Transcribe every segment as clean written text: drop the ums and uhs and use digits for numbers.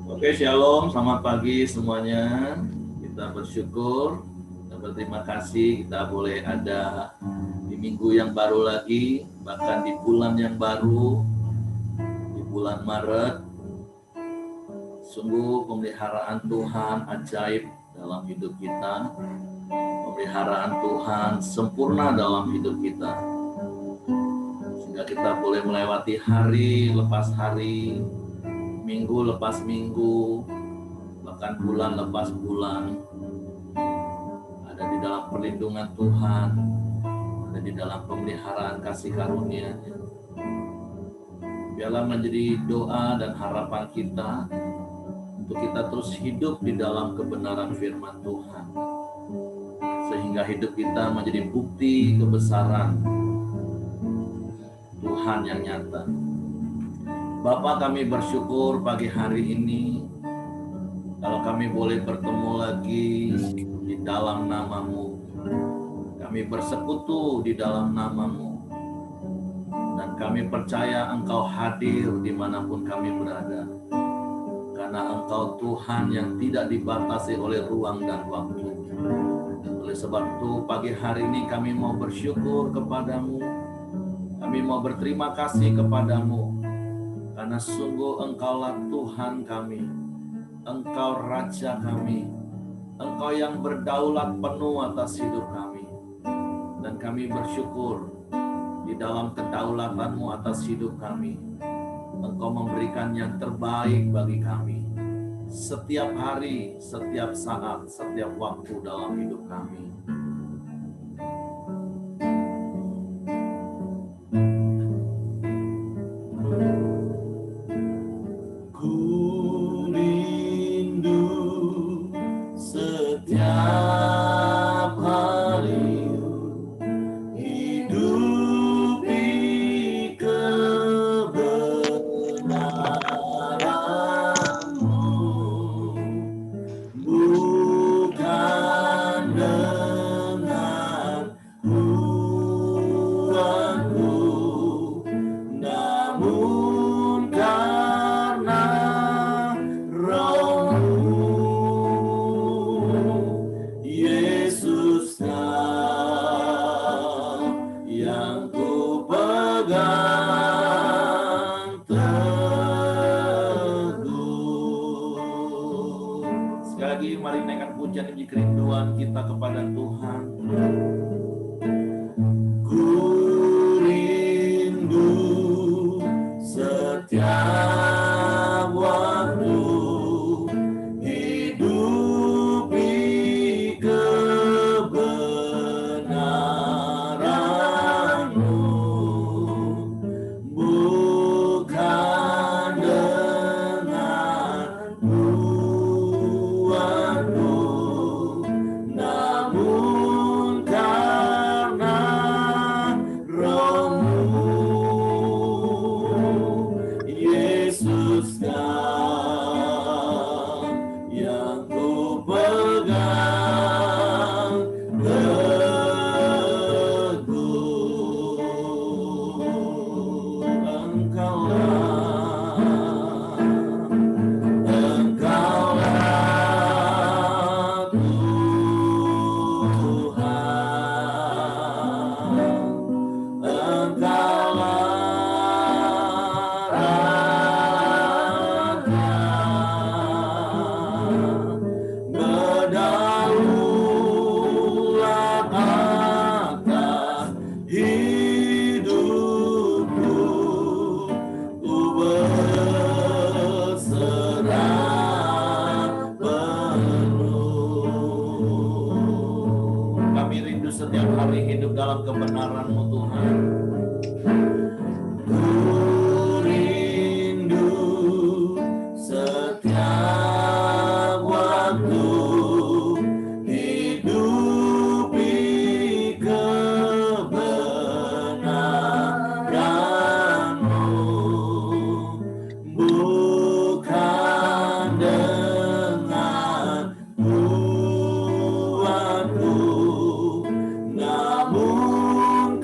Oke, shalom, selamat pagi semuanya. Kita bersyukur dan berterima kasih kita boleh ada di minggu yang baru lagi, bahkan di bulan yang baru, di bulan Maret. Sungguh pemeliharaan Tuhan ajaib dalam hidup kita. Pemeliharaan Tuhan sempurna dalam hidup kita. Sehingga kita boleh melewati hari lepas hari, minggu lepas minggu, bahkan bulan lepas bulan, ada di dalam perlindungan Tuhan, ada di dalam pemeliharaan kasih karunia-Nya. Biarlah menjadi doa dan harapan kita untuk kita terus hidup di dalam kebenaran firman Tuhan, sehingga hidup kita menjadi bukti kebesaran Tuhan yang nyata. Bapa, kami bersyukur pagi hari ini kalau kami boleh bertemu lagi di dalam nama-Mu. Kami bersekutu di dalam nama-Mu. Dan kami percaya Engkau hadir dimanapun kami berada. Karena Engkau Tuhan yang tidak dibatasi oleh ruang dan waktu. Oleh sebab itu pagi hari ini kami mau bersyukur kepadamu. Kami mau berterima kasih kepadamu. Karena sungguh Engkaulah Tuhan kami, Engkau Raja kami, Engkau yang berdaulat penuh atas hidup kami. Dan kami bersyukur di dalam kedaulatan-Mu atas hidup kami. Engkau memberikan yang terbaik bagi kami. Setiap hari, setiap saat, setiap waktu dalam hidup kami. Kerinduan kita kepada Tuhan. Ku rindu setiap waktu hidupi kebenaran-Mu, bukan dengan kuatku, namun karena Roh-Mu, Yesus yang ku pegang teguh. Engkaulah setiap hari hidup dalam kebenaran-Mu, Tuhan. Ku rindu setiap waktu hidupi kebenaran-Mu, bukan dengan kuatku, namun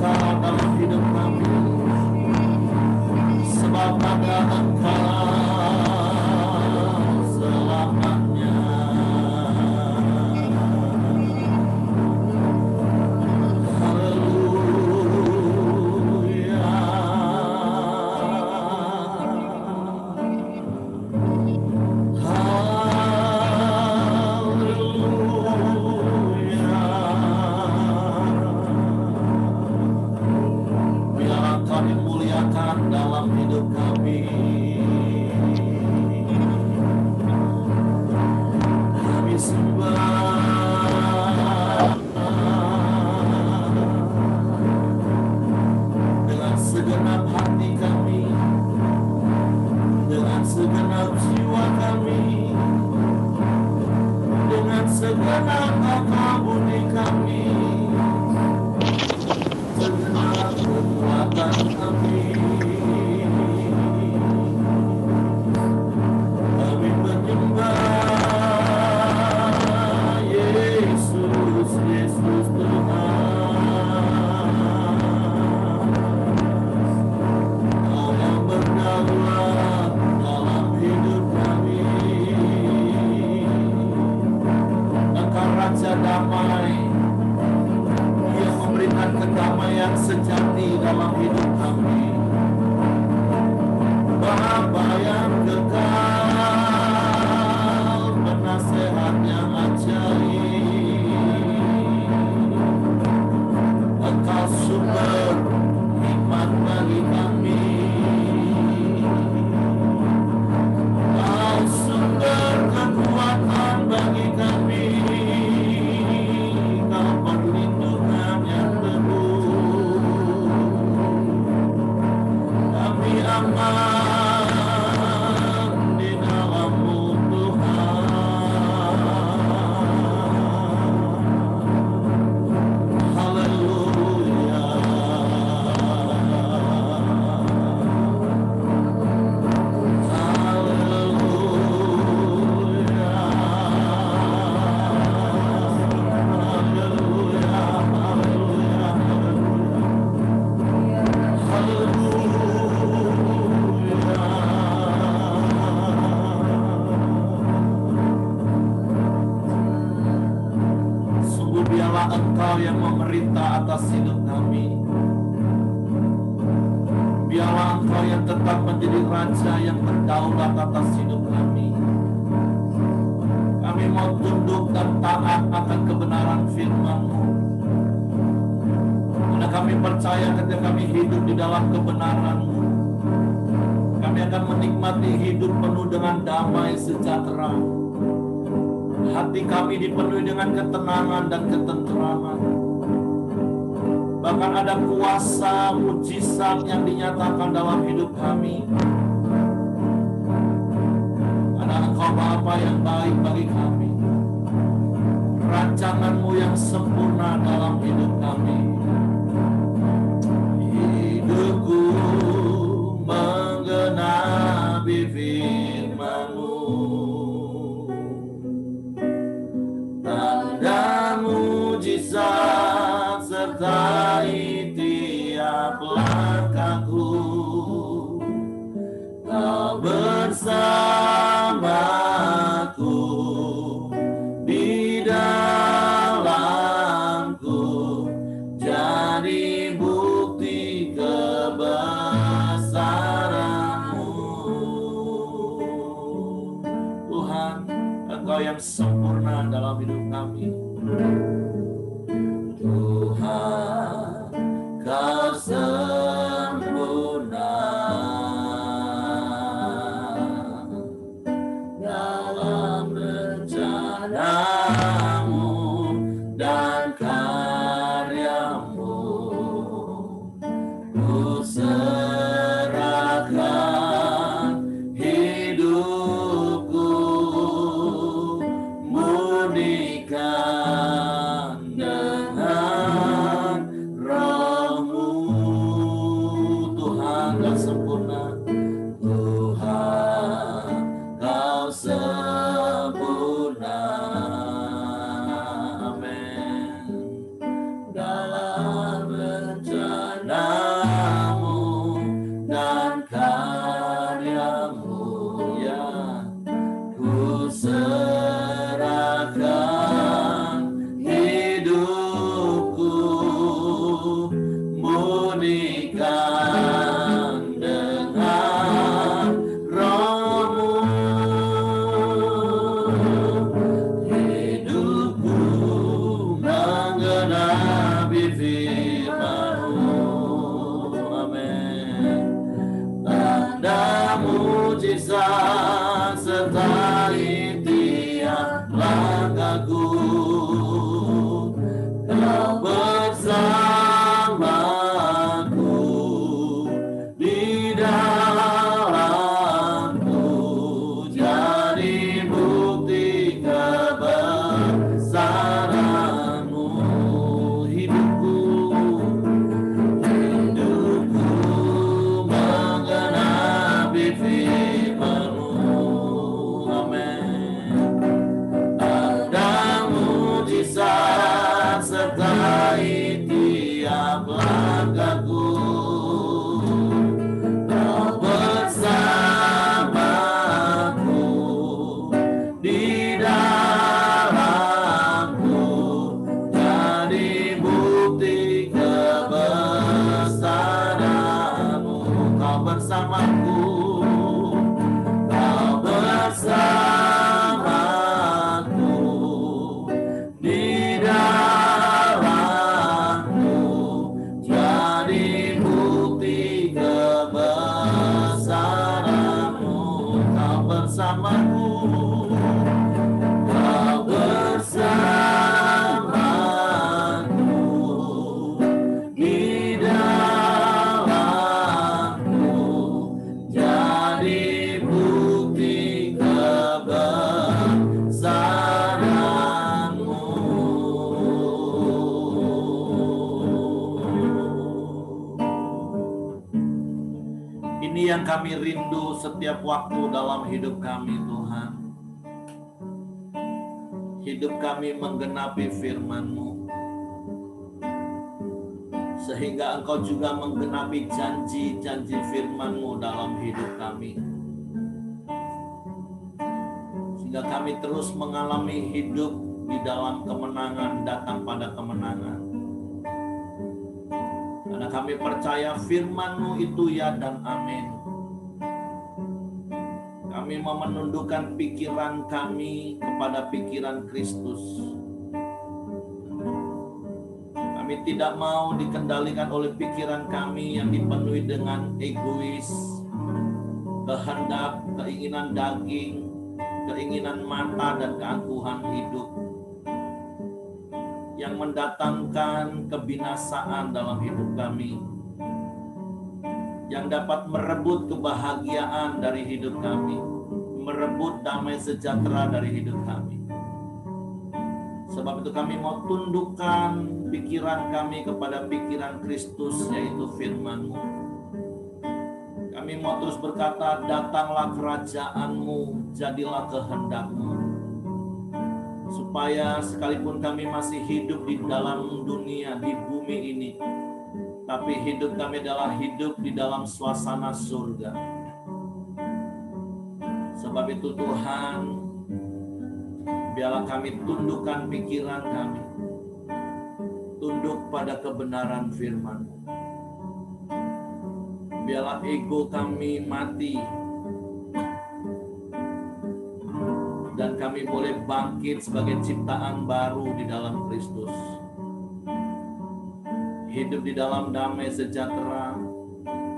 Engkau dalam hidup kami, sebab ada Engkau selamanya. Haleluya. Biarlah Engkau dimuliakan dalam hidup kami. Kami sembah dengan segenap hati kami, dengan segenap jiwa kami, dengan segenap akal budi kami, segenap kekuatan kami. Kami menyembah Yesus, Yesus Tuhan. Kau yang berdaulat dalam hidup kami. Engkau Raja Damai yang memberikan kedamaian sejati dalam hidup kami. Bapa yang kekal, penasehat yang ajaib. Engkau sumber hikmat bagi kami. Engkau sumber kekuatan bagi kami. Engkau perlindungan yang teguh. Kami aman di dalam-Mu Tuhan. Haleluya. Haleluya. Haleluya. Sungguh biarlah Engkau yang memerintah atas hidup kami. Biarlah Engkau yang tetap menjadi Raja yang berdaulat atas hidup kami. Kami mau tunduk dan taat akan kebenaran firman-Mu. Karena kami percaya ketika kami hidup di dalam kebenaran-Mu, kami akan menikmati hidup penuh dengan damai sejahtera. Hati kami dipenuhi dengan ketenangan dan ketenteraman. Bahkan ada kuasa mujizat yang dinyatakan dalam hidup kami. Karena Engkau Bapa yang baik bagi kami. Rancangan-Mu yang sempurna dalam hidup kami. Hidupku menggenapi firman-Mu. Tanda mujizat sertai tiap langkahku. Kau bersamaku di dalamku, jadi bukti kebesaran-Mu. Tuhan, Engkau yang sempurna dalam hidup kami. Tuhan, Kau sempurna dalam rencana-Mu dan karya-Mu. Ku serahkan hidupku murnikan langkahku, Kau bersamaku di dalamku, jadi bukti kebesaran-Mu. Kau bersamaku, Kau bersamaku di dalamku, jadi bukti kebesaran-Mu. Kau bersamaku, Kau bersamaku di dalamku, jadi bukti kebesaran-Mu. Ini yang kami rindu setiap waktu dalam hidup kami, Tuhan. Hidup kami menggenapi firman-Mu, sehingga Engkau juga menggenapi janji-janji firman-Mu dalam hidup kami. Sehingga kami terus mengalami hidup di dalam kemenangan, datang pada kemenangan. Karena kami percaya firman-Mu itu ya dan amin. Kami mau menundukkan pikiran kami kepada pikiran Kristus. Kami tidak mau dikendalikan oleh pikiran kami yang dipenuhi dengan egois, kehendak, keinginan daging, keinginan mata, dan keangkuhan hidup yang mendatangkan kebinasaan dalam hidup kami, yang dapat merebut kebahagiaan dari hidup kami, merebut damai sejahtera dari hidup kami. Sebab itu kami mau tundukkan pikiran kami kepada pikiran Kristus, yaitu firman-Mu. Kami mau terus berkata, datanglah kerajaan-Mu, jadilah kehendak-Mu. Supaya sekalipun kami masih hidup di dalam dunia, di bumi ini, tapi hidup kami adalah hidup di dalam suasana surga. Sebab itu Tuhan, biarlah kami tundukkan pikiran kami, tunduk pada kebenaran firman-Mu. Biarlah ego kami mati, dan kami boleh bangkit sebagai ciptaan baru di dalam Kristus. Hidup di dalam damai sejahtera,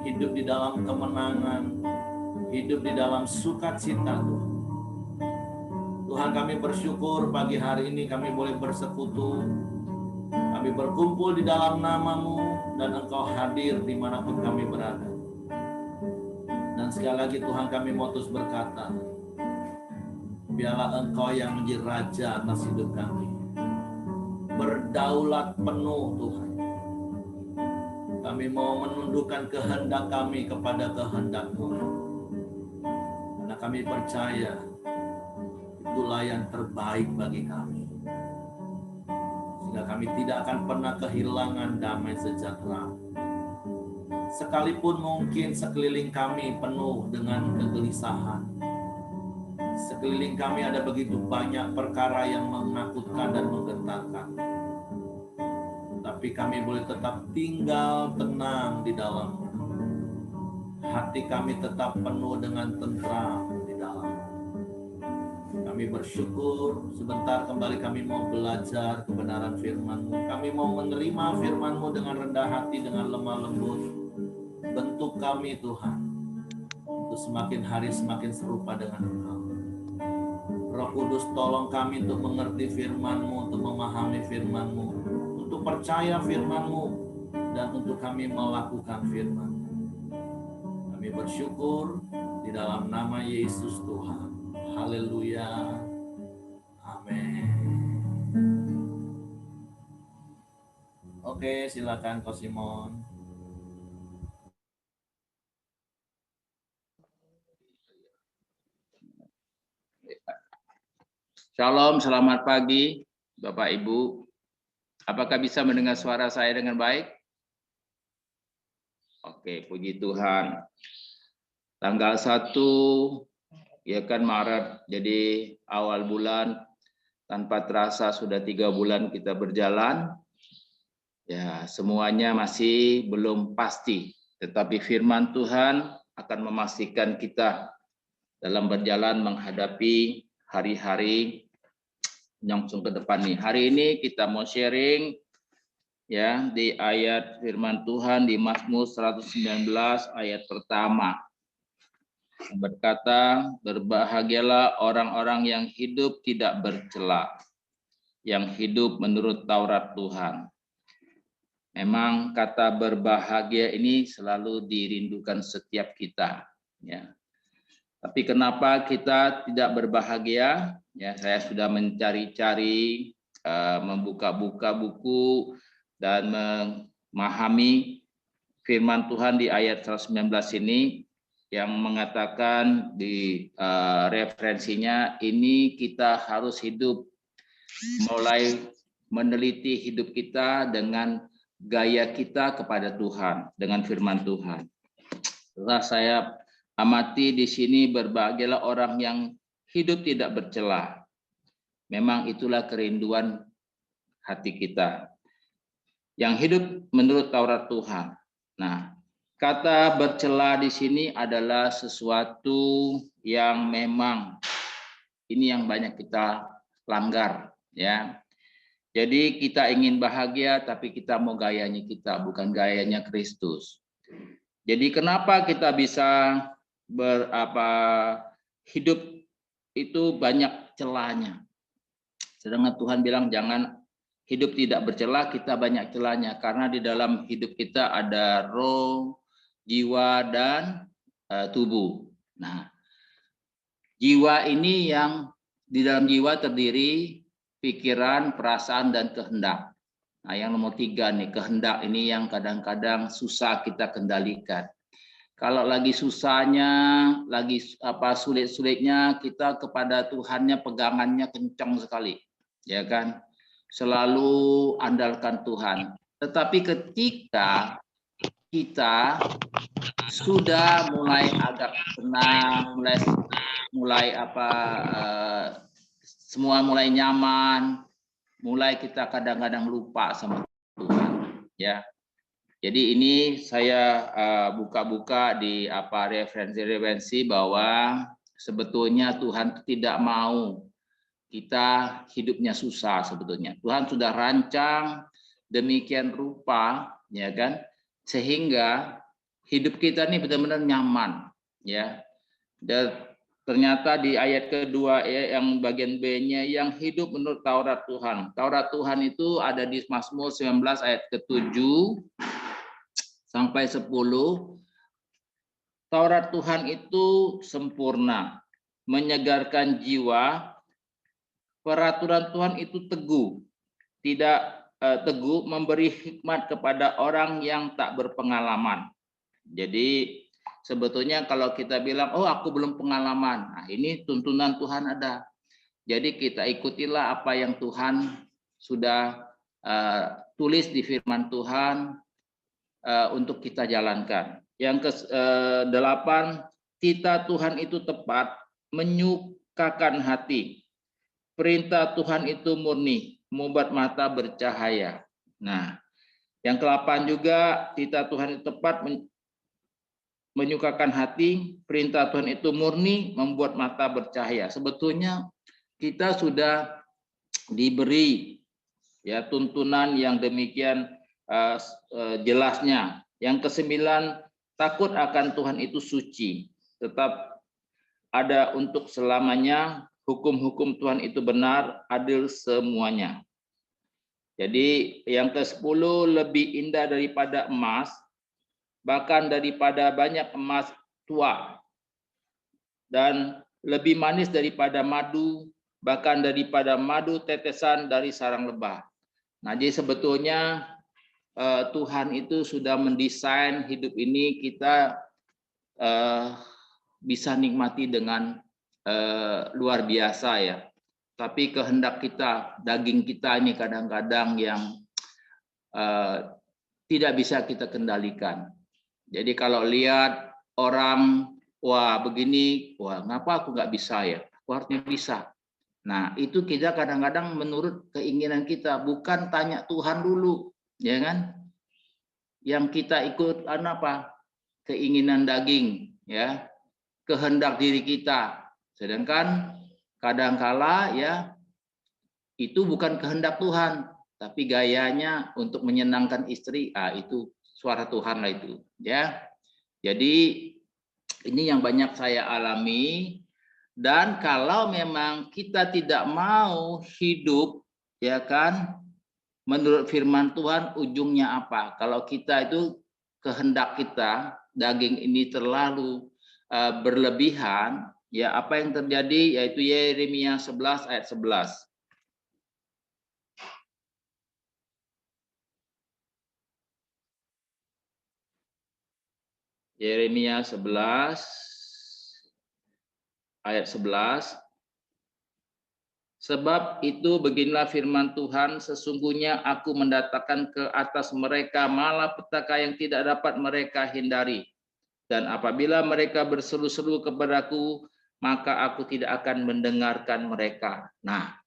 hidup di dalam kemenangan, hidup di dalam sukacita, Tuhan. Tuhan, kami bersyukur pagi hari ini kami boleh bersekutu, kami berkumpul di dalam nama-Mu, dan Engkau hadir dimanapun kami berada. Dan sekali lagi Tuhan, kami mau terus berkata, biarlah Engkau yang menjadi Raja atas hidup kami, berdaulat penuh Tuhan. Kami mau menundukkan kehendak kami kepada kehendak-Mu, karena kami percaya itulah yang terbaik bagi kami, sehingga kami tidak akan pernah kehilangan damai sejahtera. Sekalipun mungkin sekeliling kami penuh dengan kegelisahan, sekeliling kami ada begitu banyak perkara yang menakutkan dan menggentarkan, tapi kami boleh tetap tinggal tenang di dalam. Hati kami tetap penuh dengan tentram di dalam. Kami bersyukur sebentar kembali kami mau belajar kebenaran firman-Mu. Kami mau menerima firman-Mu dengan rendah hati, dengan lemah lembut. Bentuk kami Tuhan, untuk semakin hari semakin serupa dengan Engkau. Roh Kudus, tolong kami untuk mengerti firman-Mu, untuk memahami firman-Mu, untuk percaya firman-Mu, dan untuk kami melakukan firman-Mu. Kami bersyukur di dalam nama Yesus Tuhan. Haleluya. Amin. Oke, silakan Ko Simon. Shalom, selamat pagi Bapak Ibu. Apakah bisa mendengar suara saya dengan baik? Oke, puji Tuhan. Tanggal 1 ya kan Maret, jadi awal bulan, tanpa terasa sudah 3 bulan kita berjalan. Ya, semuanya masih belum pasti, tetapi firman Tuhan akan memastikan kita dalam berjalan menghadapi hari-hari yang ke depan nih. Hari ini kita mau sharing ya di ayat firman Tuhan di Mazmur 119 ayat pertama. Berkata, berbahagialah orang-orang yang hidup tidak bercela, yang hidup menurut Taurat Tuhan. Memang kata berbahagia ini selalu dirindukan setiap kita, ya. Tapi kenapa kita tidak berbahagia? Ya, saya sudah mencari-cari, membuka-buka buku dan memahami firman Tuhan di ayat 119 ini yang mengatakan di referensinya ini kita harus hidup, mulai meneliti hidup kita dengan gaya kita kepada Tuhan dengan firman Tuhan. Setelah saya amati di sini, berbahagialah orang yang hidup tidak bercela. Memang itulah kerinduan hati kita. Yang hidup menurut Taurat Tuhan. Nah, kata bercela di sini adalah sesuatu yang memang ini yang banyak kita langgar, ya. Jadi kita ingin bahagia, tapi kita mau gayanya kita, bukan gayanya Kristus. Jadi kenapa kita bisa hidup itu banyak celahnya. Sedangkan Tuhan bilang jangan hidup tidak bercela, kita banyak celahnya. Karena di dalam hidup kita ada roh, jiwa, dan tubuh. Nah, jiwa ini yang di dalam jiwa terdiri pikiran, perasaan, dan kehendak. Nah, yang nomor 3 nih, kehendak ini yang kadang-kadang susah kita kendalikan. Kalau lagi susahnya, lagi sulit-sulitnya, kita kepada Tuhannya pegangannya kencang sekali, ya kan? Selalu andalkan Tuhan. Tetapi ketika kita sudah mulai agak tenang, mulai semua mulai nyaman, mulai kita kadang-kadang lupa sama Tuhan, ya. Jadi ini saya buka-buka di referensi bahwa sebetulnya Tuhan tidak mau kita hidupnya susah sebetulnya. Tuhan sudah rancang demikian rupa, ya kan, sehingga hidup kita ini benar-benar nyaman, ya. Dan ternyata di ayat kedua ya, yang bagian B-nya, yang hidup menurut Taurat Tuhan. Taurat Tuhan itu ada di Mazmur 19 ayat ke-7 sampai 10. Taurat Tuhan itu sempurna, menyegarkan jiwa. Peraturan Tuhan itu teguh, tidak teguh, memberi hikmat kepada orang yang tak berpengalaman. Jadi sebetulnya kalau kita bilang, oh aku belum pengalaman, nah ini tuntunan Tuhan ada. Jadi kita ikutilah apa yang Tuhan sudah tulis di firman Tuhan untuk kita jalankan. Yang ke-8, titah Tuhan itu tepat, menyukakan hati. Perintah Tuhan itu murni, membuat mata bercahaya. Nah, yang ke-8 juga, titah Tuhan itu tepat, menyukakan hati, perintah Tuhan itu murni, membuat mata bercahaya. Sebetulnya kita sudah diberi ya tuntunan yang demikian jelasnya. Yang ke-9, takut akan Tuhan itu suci, tetap ada untuk selamanya. Hukum-hukum Tuhan itu benar, adil semuanya. Jadi yang ke-10, lebih indah daripada emas, bahkan daripada banyak emas tua, dan lebih manis daripada madu, bahkan daripada madu tetesan dari sarang lebah. Nah, jadi sebetulnya Tuhan itu sudah mendesain hidup ini kita bisa nikmati dengan luar biasa ya. Tapi kehendak kita, daging kita ini kadang-kadang yang tidak bisa kita kendalikan. Jadi kalau lihat orang, wah begini, wah ngapa aku nggak bisa ya? Aku harusnya bisa. Nah itu kita kadang-kadang menurut keinginan kita, bukan tanya Tuhan dulu, ya kan? Yang kita ikut apa? Keinginan daging, ya, kehendak diri kita. Sedangkan kadangkala ya itu bukan kehendak Tuhan, tapi gayanya untuk menyenangkan istri. Itu suara Tuhan lah itu, ya. Jadi ini yang banyak saya alami. Dan kalau memang kita tidak mau hidup, ya kan, menurut firman Tuhan ujungnya apa? Kalau kita itu kehendak kita, daging ini terlalu berlebihan, ya apa yang terjadi? Yaitu Yeremia 11 ayat 11. Yeremia 11 ayat 11. Sebab itu beginilah firman Tuhan, sesungguhnya aku mendatangkan ke atas mereka malapetaka yang tidak dapat mereka hindari. Dan apabila mereka berseru-seru kepadaku, maka aku tidak akan mendengarkan mereka. Nah,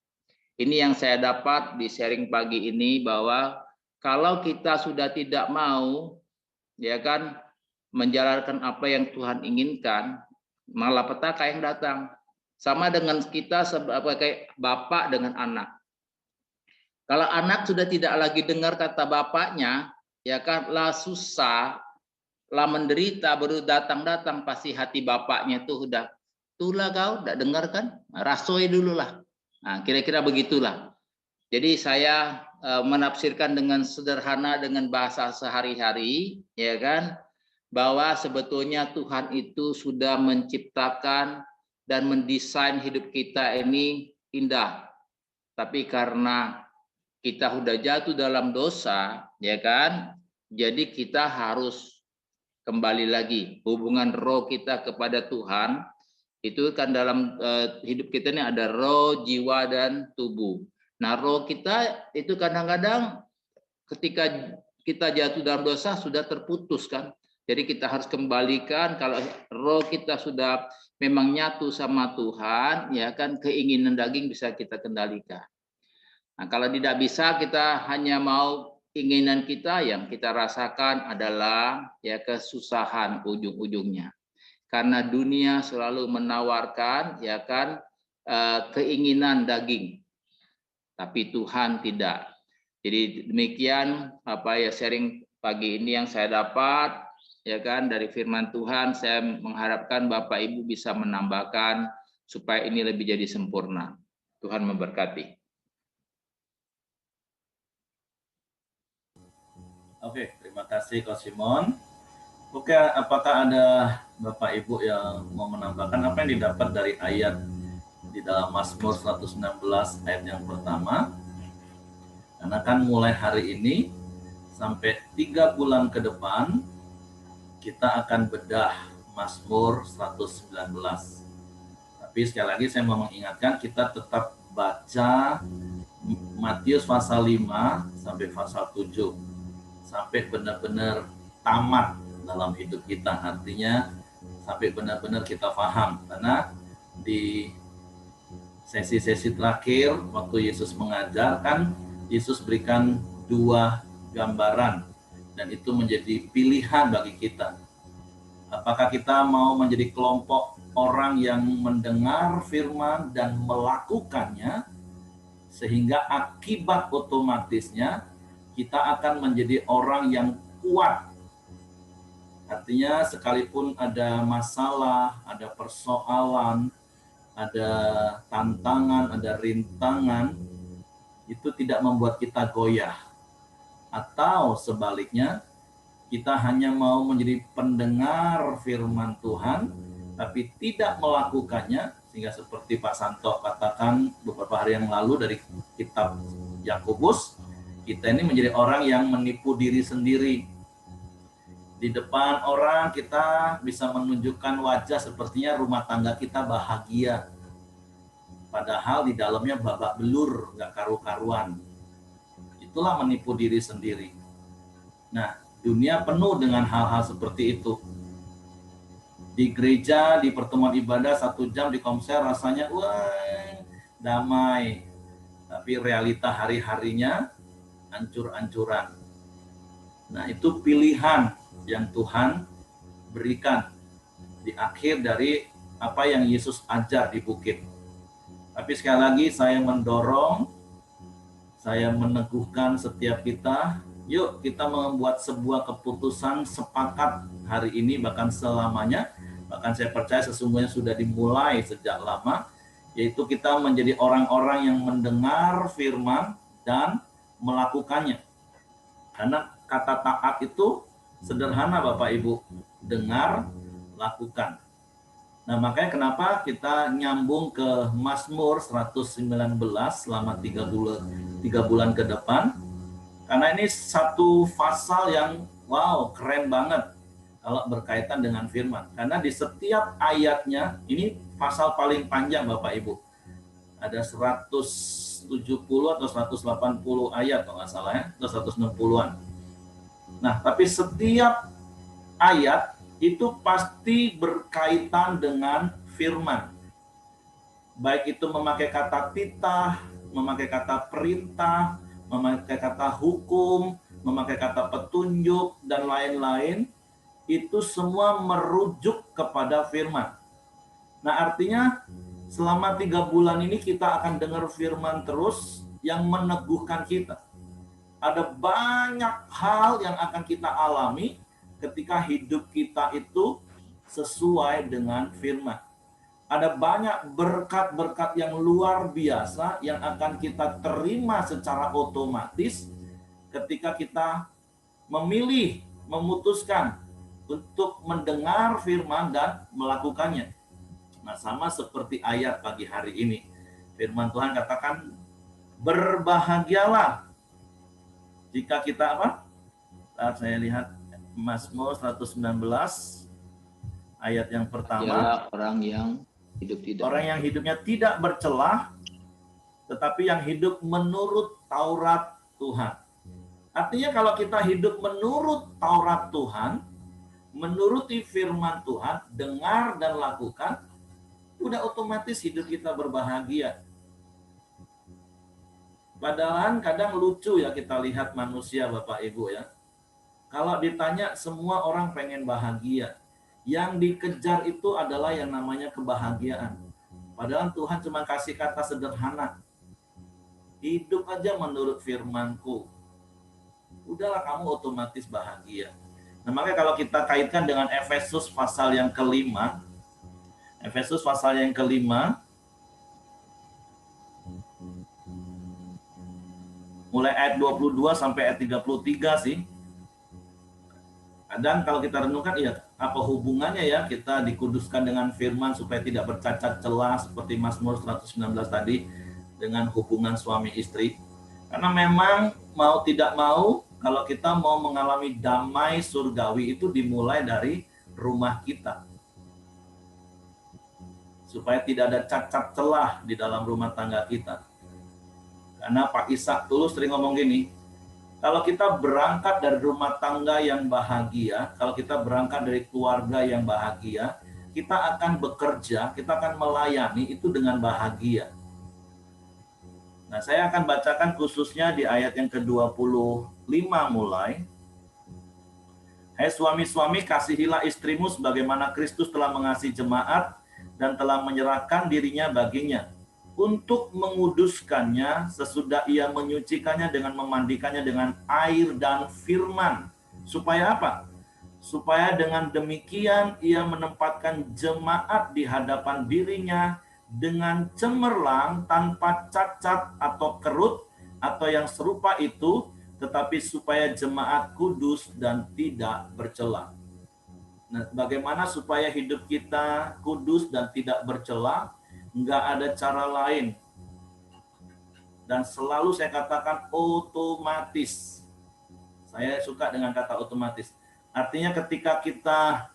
ini yang saya dapat di sharing pagi ini, bahwa kalau kita sudah tidak mau, ya kan, menjalankan apa yang Tuhan inginkan, malapetaka yang datang. Sama dengan kita sebagai bapak dengan anak. Kalau anak sudah tidak lagi dengar kata bapaknya, ya kan, lah susah, lah menderita, baru datang pasti hati bapaknya tuh udah, itulah kau udah dengar kan, rasoi dulu lah. Nah, kira-kira begitulah. Jadi saya menafsirkan dengan sederhana dengan bahasa sehari-hari, ya kan, bahwa sebetulnya Tuhan itu sudah menciptakan dan mendesain hidup kita ini indah. Tapi karena kita sudah jatuh dalam dosa, ya kan, jadi kita harus kembali lagi hubungan roh kita kepada Tuhan. Itu kan dalam hidup kita ini ada roh, jiwa, dan tubuh. Nah, roh kita itu kadang-kadang ketika kita jatuh dalam dosa sudah terputus kan. Jadi kita harus kembalikan. Kalau roh kita sudah memang nyatu sama Tuhan, ya kan, keinginan daging bisa kita kendalikan. Nah, kalau tidak bisa, kita hanya mau keinginan kita, yang kita rasakan adalah ya kesusahan ujung-ujungnya. Karena dunia selalu menawarkan, ya kan, keinginan daging, tapi Tuhan tidak. Jadi demikian apa ya sharing pagi ini yang saya dapat, ya kan, dari firman Tuhan. Saya mengharapkan Bapak Ibu bisa menambahkan supaya ini lebih jadi sempurna. Tuhan memberkati. Oke, terima kasih Coach Simon. Oke, apakah ada Bapak Ibu yang mau menambahkan apa yang didapat dari ayat di dalam Mazmur 119 ayat yang pertama? Karena kan mulai hari ini sampai 3 bulan ke depan kita akan bedah Mazmur 119. Tapi sekali lagi saya mau mengingatkan, kita tetap baca Matius pasal 5 sampai pasal 7 sampai benar-benar tamat dalam hidup kita. Artinya sampai benar-benar kita paham. Karena di sesi-sesi terakhir waktu Yesus mengajar, kan Yesus berikan 2 gambaran, dan itu menjadi pilihan bagi kita. Apakah kita mau menjadi kelompok orang yang mendengar firman dan melakukannya, sehingga akibat otomatisnya kita akan menjadi orang yang kuat. Artinya sekalipun ada masalah, ada persoalan, ada tantangan, ada rintangan, itu tidak membuat kita goyah. Atau sebaliknya, kita hanya mau menjadi pendengar firman Tuhan, tapi tidak melakukannya, sehingga seperti Pak Santo katakan beberapa hari yang lalu dari kitab Yakobus, kita ini menjadi orang yang menipu diri sendiri. Di depan orang kita bisa menunjukkan wajah sepertinya rumah tangga kita bahagia, padahal di dalamnya babak belur, nggak karu-karuan. Itulah menipu diri sendiri. Nah, Dunia penuh dengan hal-hal seperti itu. Di gereja, di pertemuan ibadah 1 jam di konser rasanya wah damai. Tapi realita hari-harinya hancur-hancuran. Nah, itu pilihan yang Tuhan berikan di akhir dari apa yang Yesus ajar di bukit. Tapi sekali lagi saya mendorong, saya meneguhkan setiap kita, yuk kita membuat sebuah keputusan sepakat hari ini bahkan selamanya, bahkan saya percaya sesungguhnya sudah dimulai sejak lama, yaitu kita menjadi orang-orang yang mendengar firman dan melakukannya. Karena kata taat itu sederhana Bapak Ibu, dengar, lakukan. Nah, makanya kenapa kita nyambung ke Mazmur 119 selama 3 bulan ke depan. Karena ini satu pasal yang wow, keren banget kalau berkaitan dengan firman. Karena di setiap ayatnya, ini pasal paling panjang Bapak Ibu. Ada 170 atau 180 ayat kalau nggak salah ya, atau 160-an. Nah, tapi setiap ayat itu pasti berkaitan dengan firman. Baik itu memakai kata titah, memakai kata perintah, memakai kata hukum, memakai kata petunjuk, dan lain-lain, itu semua merujuk kepada firman. Nah, artinya selama 3 bulan ini kita akan dengar firman terus yang meneguhkan kita. Ada banyak hal yang akan kita alami ketika hidup kita itu sesuai dengan firman. Ada banyak berkat-berkat yang luar biasa yang akan kita terima secara otomatis ketika kita memilih, memutuskan untuk mendengar firman dan melakukannya. Nah, sama seperti ayat pagi hari ini. Firman Tuhan katakan, berbahagialah jika kita apa? Saya lihat Mazmur 119 ayat yang pertama. Orang yang hidupnya tidak bercelah, tetapi yang hidup menurut Taurat Tuhan. Artinya kalau kita hidup menurut Taurat Tuhan, menuruti firman Tuhan, dengar dan lakukan, udah otomatis hidup kita berbahagia. Padahal kadang lucu ya kita lihat manusia Bapak Ibu ya. Kalau ditanya semua orang pengen bahagia. Yang dikejar itu adalah yang namanya kebahagiaan. Padahal Tuhan cuma kasih kata sederhana. Hidup aja menurut firman-Ku. Udahlah kamu otomatis bahagia. Nah, makanya kalau kita kaitkan dengan Efesus pasal yang kelima. Efesus pasal yang kelima. Mulai ayat 22 sampai ayat 33 sih. Dan kalau kita renungkan, ya apa hubungannya ya kita dikuduskan dengan firman supaya tidak bercacat celah seperti Mazmur 119 tadi dengan hubungan suami istri. Karena memang mau tidak mau, kalau kita mau mengalami damai surgawi itu dimulai dari rumah kita. Supaya tidak ada cacat celah di dalam rumah tangga kita. Karena Pak Ishak Tulus sering ngomong gini, kalau kita berangkat dari rumah tangga yang bahagia, kalau kita berangkat dari keluarga yang bahagia, kita akan bekerja, kita akan melayani itu dengan bahagia. Nah, saya akan bacakan khususnya di ayat yang ke-25 mulai. Hai suami-suami, kasihilah istrimu sebagaimana Kristus telah mengasihi jemaat dan telah menyerahkan dirinya baginya, untuk menguduskannya sesudah ia menyucikannya dengan memandikannya dengan air dan firman. Supaya apa? Supaya dengan demikian ia menempatkan jemaat di hadapan dirinya dengan cemerlang, tanpa cacat atau kerut atau yang serupa itu, tetapi supaya jemaat kudus dan tidak bercela. Nah, bagaimana supaya hidup kita kudus dan tidak bercela? Nggak ada cara lain. Dan selalu saya katakan otomatis. Saya suka dengan kata otomatis. Artinya ketika kita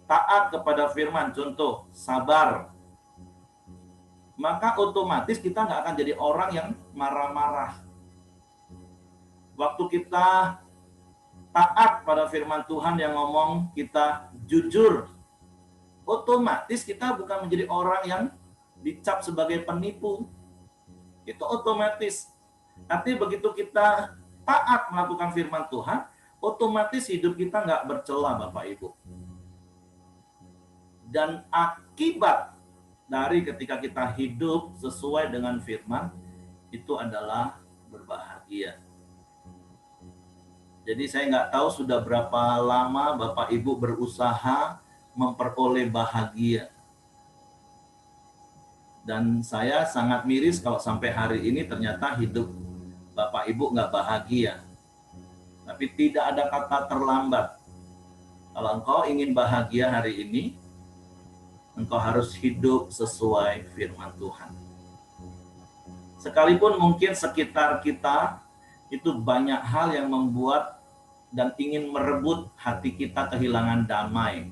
taat kepada firman, contoh sabar, maka otomatis kita nggak akan jadi orang yang marah-marah. Waktu kita taat pada firman Tuhan yang ngomong kita jujur, otomatis kita bukan menjadi orang yang dicap sebagai penipu. Itu otomatis. Tapi begitu kita taat melakukan firman Tuhan, otomatis hidup kita nggak bercela, Bapak Ibu. Dan akibat dari ketika kita hidup sesuai dengan firman, itu adalah berbahagia. Jadi saya nggak tahu sudah berapa lama Bapak Ibu berusaha memperoleh bahagia. Dan saya sangat miris kalau sampai hari ini ternyata hidup Bapak Ibu nggak bahagia. Tapi tidak ada kata terlambat. Kalau engkau ingin bahagia hari ini, engkau harus hidup sesuai firman Tuhan. Sekalipun mungkin sekitar kita itu banyak hal yang membuat dan ingin merebut hati kita kehilangan damai.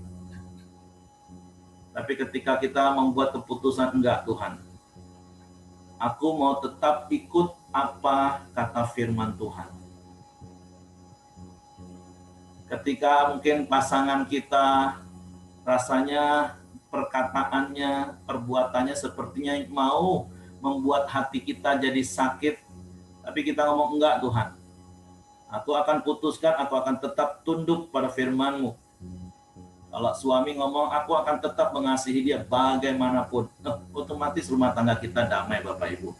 Tapi ketika kita membuat keputusan, enggak Tuhan, aku mau tetap ikut apa kata firman Tuhan. Ketika mungkin pasangan kita rasanya perkataannya, perbuatannya sepertinya mau membuat hati kita jadi sakit, tapi kita ngomong enggak Tuhan, aku akan putuskan, aku akan tetap tunduk pada firman-Mu. Kalau suami ngomong, aku akan tetap mengasihi dia bagaimanapun, otomatis rumah tangga kita damai, Bapak Ibu.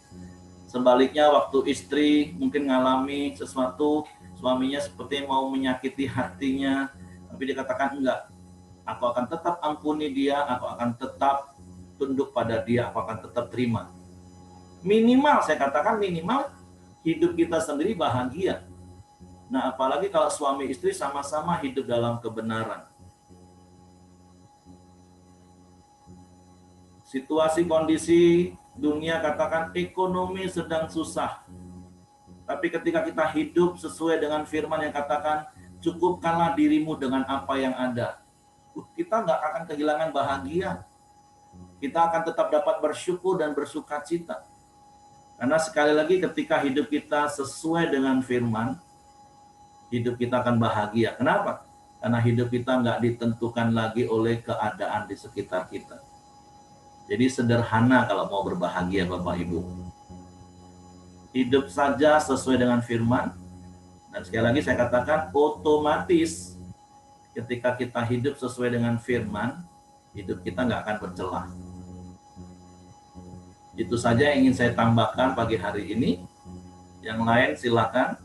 Sebaliknya waktu istri mungkin ngalami sesuatu, suaminya seperti mau menyakiti hatinya, tapi dia katakan enggak, aku akan tetap ampuni dia, aku akan tetap tunduk pada dia, aku akan tetap terima. Minimal, saya katakan minimal, hidup kita sendiri bahagia. Nah, apalagi kalau suami istri sama-sama hidup dalam kebenaran. Situasi kondisi dunia katakan ekonomi sedang susah. Tapi ketika kita hidup sesuai dengan firman yang katakan, cukupkanlah dirimu dengan apa yang ada. Kita nggak akan kehilangan bahagia. Kita akan tetap dapat bersyukur dan bersuka cita. Karena sekali lagi ketika hidup kita sesuai dengan firman, hidup kita akan bahagia. Kenapa? Karena hidup kita nggak ditentukan lagi oleh keadaan di sekitar kita. Jadi sederhana kalau mau berbahagia Bapak Ibu. Hidup saja sesuai dengan firman. Dan sekali lagi saya katakan otomatis ketika kita hidup sesuai dengan firman, hidup kita nggak akan bercela. Itu saja yang ingin saya tambahkan pagi hari ini. Yang lain silakan.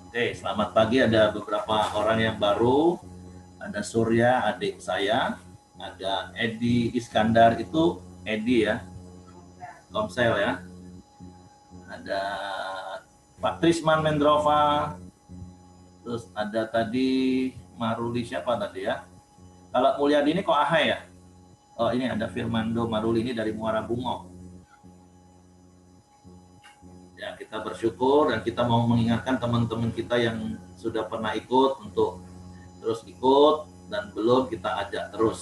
Oke, selamat pagi. Ada beberapa orang yang baru. Ada Surya, adik saya. Ada Edi Iskandar, itu Edi ya. Komsel ya. Ada Pak Trisman Mendrova. Terus ada tadi Maruli, siapa tadi ya? Kalau Mulyadi ini kok Ahai ya? Oh, ini ada Firmando Maruli, ini dari Muara Bungo. Ya, kita bersyukur dan kita mau mengingatkan teman-teman kita yang sudah pernah ikut untuk terus ikut dan belum kita ajak terus.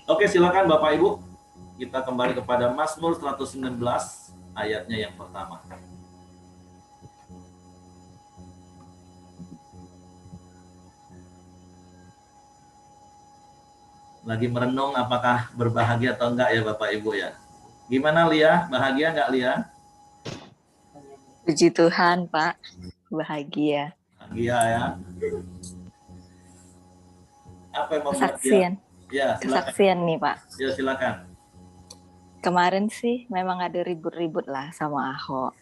Oke, silakan Bapak Ibu. Kita kembali kepada Mazmur 119 ayatnya yang pertama. Lagi merenung apakah berbahagia atau enggak ya Bapak Ibu ya. Gimana Lia? Bahagia enggak Lia? Puji Tuhan Pak, bahagia. Bahagia ya. Apa yang membuat Kesaksian. Ya, Kesaksian nih Pak. Ya, silakan. Kemarin sih memang ada ribut-ribut lah sama Ahok.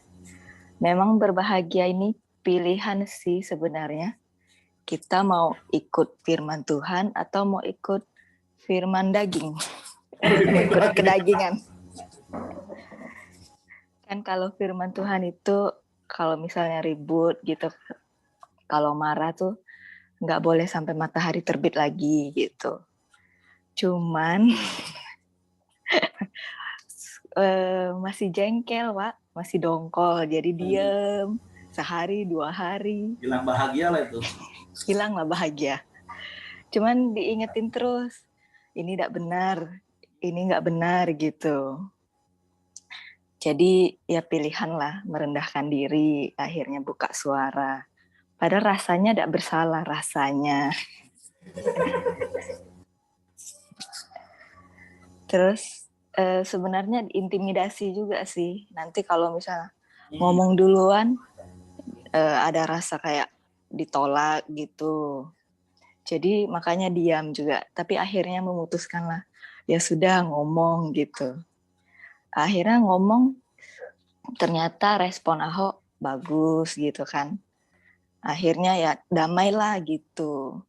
Memang berbahagia ini pilihan sih sebenarnya. Kita mau ikut firman Tuhan atau mau ikut firman daging. Ikut kedagingan. Kan kalau firman Tuhan itu kalau misalnya ribut gitu, kalau marah tuh nggak boleh sampai matahari terbit lagi gitu. Cuman masih jengkel Pak, masih dongkol, jadi diem sehari 2 hari. Hilang bahagia lah itu. Hilang lah bahagia. Cuman diingetin terus, ini tidak benar, ini nggak benar gitu. Jadi ya pilihan lah, merendahkan diri, akhirnya buka suara. Padahal rasanya tidak bersalah rasanya. Terus sebenarnya intimidasi juga sih. Nanti kalau misalnya ngomong duluan, ada rasa kayak ditolak gitu. Jadi makanya diam juga. Tapi akhirnya memutuskan lah, ya sudah ngomong gitu. Akhirnya ngomong, ternyata respon Ahok bagus gitu kan. Akhirnya ya damailah gitu.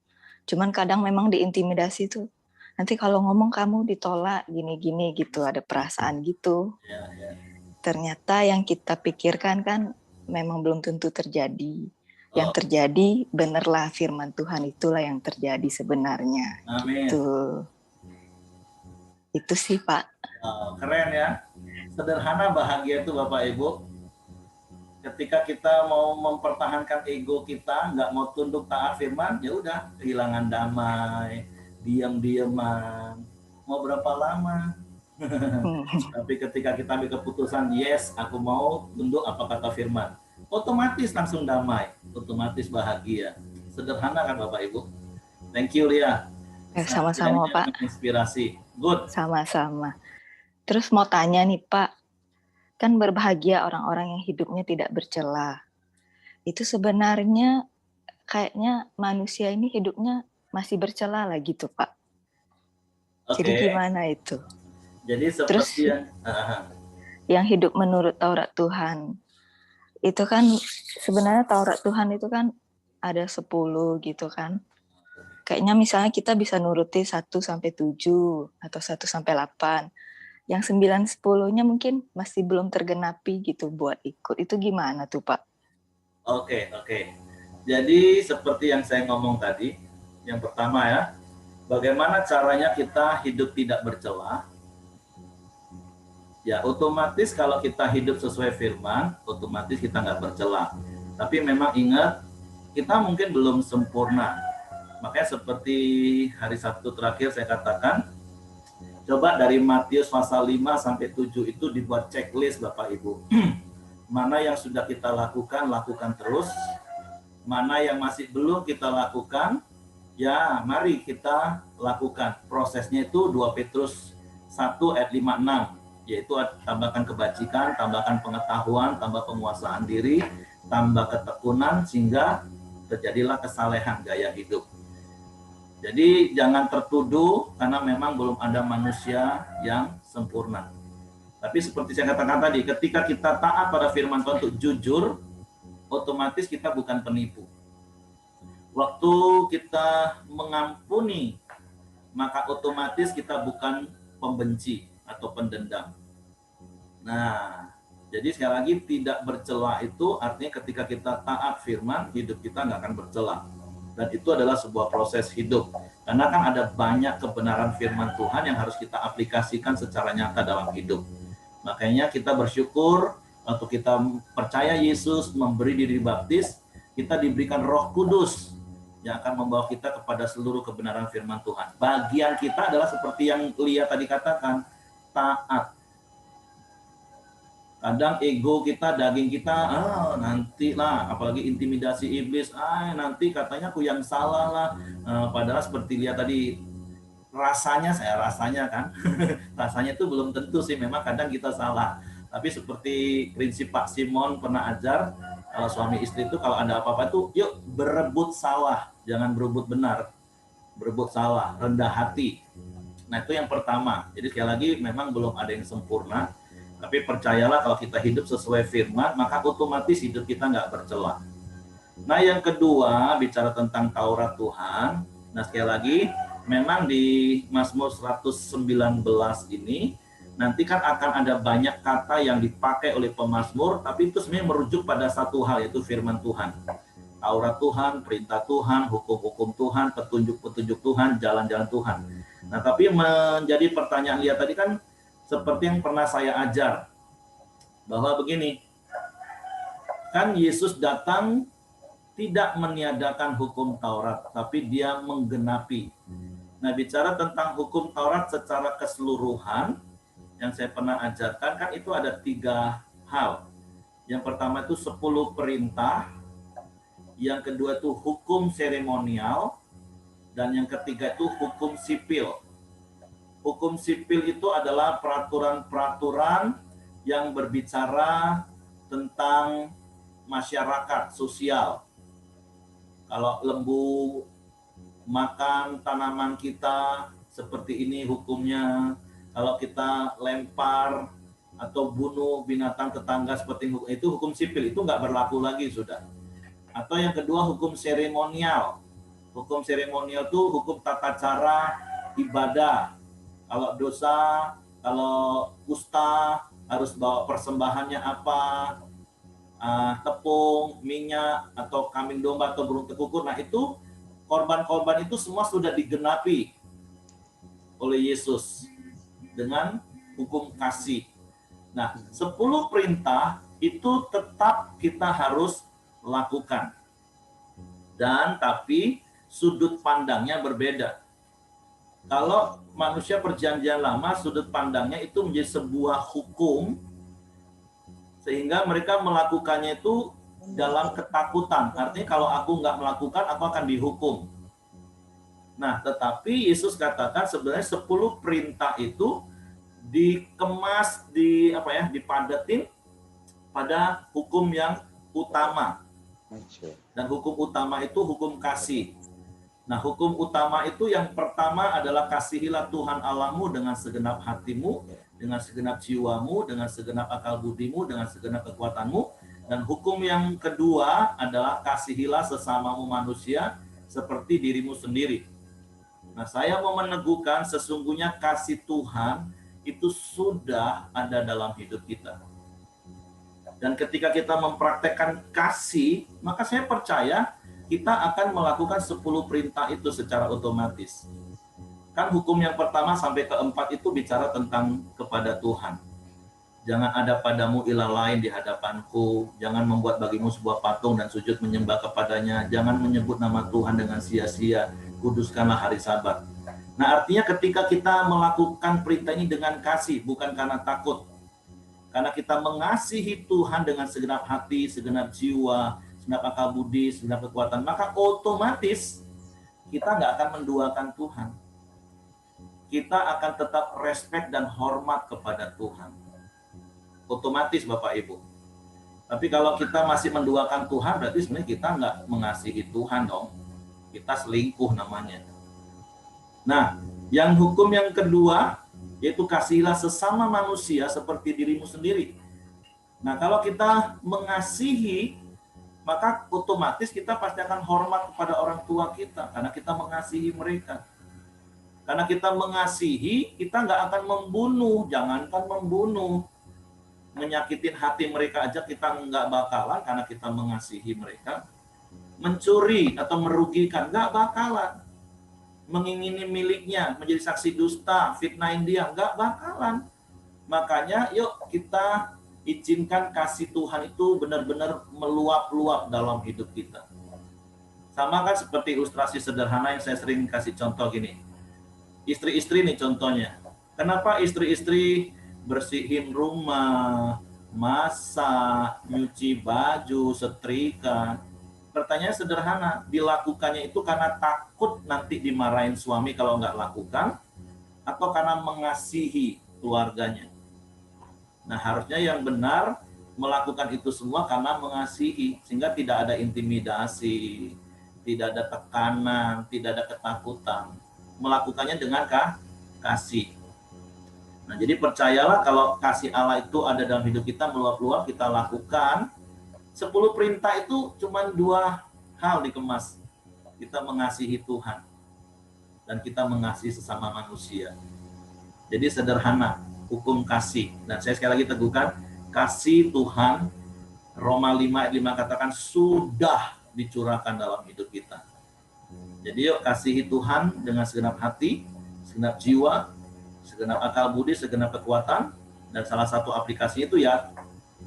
Cuman kadang memang diintimidasi tuh. Nanti kalau ngomong kamu ditolak gini-gini gitu, ada perasaan gitu. Ya. Ternyata yang kita pikirkan kan memang belum tentu terjadi. Yang Oh. terjadi benerlah firman Tuhan itulah yang terjadi sebenarnya. Amin. Gitu. Itu sih Pak. Keren ya. Sederhana bahagia itu Bapak Ibu. Ketika kita mau mempertahankan ego kita, nggak mau tunduk taat firman, ya udah kehilangan damai, diam-diaman. Mau berapa lama? Tapi ketika kita ambil keputusan, yes, aku mau tunduk apa kata firman, otomatis langsung damai, otomatis bahagia. Sederhana kan Bapak Ibu? Thank you Lia. Sama-sama Pak. Inspirasi. Good. Sama-sama. Terus mau tanya nih Pak, kan berbahagia orang-orang yang hidupnya tidak bercela. Itu sebenarnya kayaknya manusia ini hidupnya masih bercela lah gitu Pak. Jadi gimana itu? Jadi seperti yang hidup menurut Taurat Tuhan. Itu kan sebenarnya Taurat Tuhan itu kan ada 10 gitu kan. Kayaknya misalnya kita bisa nuruti 1-7 atau 1-8. Yang 9-10-nya mungkin masih belum tergenapi gitu buat ikut. Itu gimana tuh Pak? Oke. Jadi seperti yang saya ngomong tadi, yang pertama ya, bagaimana caranya kita hidup tidak bercela? Ya otomatis kalau kita hidup sesuai firman, otomatis kita nggak bercela. Tapi memang ingat, kita mungkin belum sempurna. Makanya seperti hari Sabtu terakhir saya katakan, coba dari Matius pasal 5-7 itu dibuat checklist Bapak Ibu. Mana yang sudah kita lakukan terus. Mana yang masih belum kita lakukan, ya mari kita lakukan. Prosesnya itu 2 Petrus 1 ayat 5-6. Yaitu tambahkan kebajikan, tambahkan pengetahuan, tambah penguasaan diri, tambah ketekunan, sehingga terjadilah kesalehan gaya hidup. Jadi jangan tertuduh karena memang belum ada manusia yang sempurna. Tapi seperti saya katakan tadi, ketika kita taat pada firman Tuhan untuk jujur, otomatis kita bukan penipu. Waktu kita mengampuni, maka otomatis kita bukan pembenci atau pendendam. Nah, jadi sekali lagi tidak bercela itu artinya ketika kita taat firman, hidup kita nggak akan bercela. Dan itu adalah sebuah proses hidup. Karena kan ada banyak kebenaran firman Tuhan yang harus kita aplikasikan secara nyata dalam hidup. Makanya kita bersyukur waktu kita percaya Yesus, memberi diri baptis, kita diberikan Roh Kudus yang akan membawa kita kepada seluruh kebenaran firman Tuhan. Bagian kita adalah seperti yang Lia tadi katakan, taat. Kadang ego kita, daging kita, nantilah, apalagi intimidasi iblis, nanti katanya aku yang salah lah. Padahal seperti lihat tadi, rasanya kan, rasanya itu belum tentu sih, memang kadang kita salah. Tapi seperti prinsip Pak Simon pernah ajar, kalau suami istri itu kalau ada apa-apa tuh, yuk berebut salah, jangan berebut benar, berebut salah, rendah hati. Nah itu yang pertama. Jadi sekali lagi memang belum ada yang sempurna. Tapi percayalah kalau kita hidup sesuai firman, maka otomatis hidup kita nggak bercela. Nah yang kedua, bicara tentang Taurat Tuhan. Nah sekali lagi, memang di Mazmur 119 ini, nanti kan akan ada banyak kata yang dipakai oleh pemazmur, tapi itu sebenarnya merujuk pada satu hal, yaitu firman Tuhan. Taurat Tuhan, perintah Tuhan, hukum-hukum Tuhan, petunjuk-petunjuk Tuhan, jalan-jalan Tuhan. Nah tapi menjadi pertanyaan lihat tadi kan, seperti yang pernah saya ajar, bahwa begini, kan Yesus datang tidak meniadakan hukum Taurat, tapi dia menggenapi. Nah, bicara tentang hukum Taurat secara keseluruhan, yang saya pernah ajarkan kan itu ada 3 hal. Yang pertama itu 10 perintah, yang kedua itu hukum seremonial, dan yang ketiga itu hukum sipil. Hukum sipil itu adalah peraturan-peraturan yang berbicara tentang masyarakat sosial. Kalau lembu makan tanaman kita, seperti ini hukumnya. Kalau kita lempar atau bunuh binatang tetangga seperti itu hukum sipil, itu nggak berlaku lagi sudah. Atau yang kedua hukum seremonial. Hukum seremonial itu hukum tata cara ibadah. Kalau dosa, kalau kusta harus bawa persembahannya apa, tepung, minyak, atau kambing domba atau burung tekukur. Nah itu korban-korban itu semua sudah digenapi oleh Yesus dengan hukum kasih. Nah, 10 perintah itu tetap kita harus lakukan. Dan tapi sudut pandangnya berbeda. Kalau manusia perjanjian lama, sudut pandangnya itu menjadi sebuah hukum, sehingga mereka melakukannya itu dalam ketakutan. Artinya kalau aku nggak melakukan, aku akan dihukum. Nah, tetapi Yesus katakan sebenarnya 10 perintah itu dikemas, dipadatin pada hukum yang utama. Dan hukum utama itu hukum kasih. Nah, hukum utama itu yang pertama adalah kasihilah Tuhan Allahmu dengan segenap hatimu, dengan segenap jiwamu, dengan segenap akal budimu, dengan segenap kekuatanmu. Dan hukum yang kedua adalah kasihilah sesamamu manusia seperti dirimu sendiri. Nah, saya mau meneguhkan sesungguhnya kasih Tuhan itu sudah ada dalam hidup kita. Dan ketika kita mempraktekkan kasih, maka saya percaya kita akan melakukan 10 perintah itu secara otomatis. Kan hukum yang pertama sampai keempat itu bicara tentang kepada Tuhan. Jangan ada padamu ilah lain di hadapanku, jangan membuat bagimu sebuah patung dan sujud menyembah kepadanya, jangan menyebut nama Tuhan dengan sia-sia, kuduskanlah hari Sabat. Nah, artinya ketika kita melakukan perintah ini dengan kasih, bukan karena takut. Karena kita mengasihi Tuhan dengan segenap hati, segenap jiwa, segenap akal budi, segenap kekuatan, maka otomatis kita nggak akan menduakan Tuhan. Kita akan tetap respect dan hormat kepada Tuhan. Otomatis Bapak Ibu. Tapi kalau kita masih menduakan Tuhan, berarti sebenarnya kita nggak mengasihi Tuhan dong. Kita selingkuh namanya. Nah, yang hukum yang kedua, yaitu kasihilah sesama manusia seperti dirimu sendiri. Nah, kalau kita mengasihi, maka otomatis kita pasti akan hormat kepada orang tua kita, karena kita mengasihi mereka. Karena kita mengasihi, kita nggak akan membunuh, jangankan membunuh. Menyakitin hati mereka aja kita nggak bakalan, karena kita mengasihi mereka. Mencuri atau merugikan, nggak bakalan. Mengingini miliknya, menjadi saksi dusta, fitnahin dia, nggak bakalan. Makanya yuk kita izinkan kasih Tuhan itu benar-benar meluap-luap dalam hidup kita. Sama kan seperti ilustrasi sederhana yang saya sering kasih contoh gini. Istri-istri nih contohnya. Kenapa istri-istri bersihin rumah, masak, nyuci baju, setrika? Pertanyaan sederhana, dilakukannya itu karena takut nanti dimarahin suami kalau nggak lakukan, atau karena mengasihi keluarganya? Nah, harusnya yang benar melakukan itu semua karena mengasihi, sehingga tidak ada intimidasi, tidak ada tekanan, tidak ada ketakutan. Melakukannya dengan kasih. Nah, jadi percayalah kalau kasih Allah itu ada dalam hidup kita, meluap-luap, kita lakukan. 10 perintah itu cuma 2 hal dikemas. Kita mengasihi Tuhan dan kita mengasihi sesama manusia. Jadi sederhana, hukum kasih. Dan saya sekali lagi teguhkan, kasih Tuhan, Roma 5 ayat 5 katakan sudah dicurahkan dalam hidup kita. Jadi yuk kasihi Tuhan dengan segenap hati, segenap jiwa, segenap akal budi, segenap kekuatan. Dan salah satu aplikasi itu ya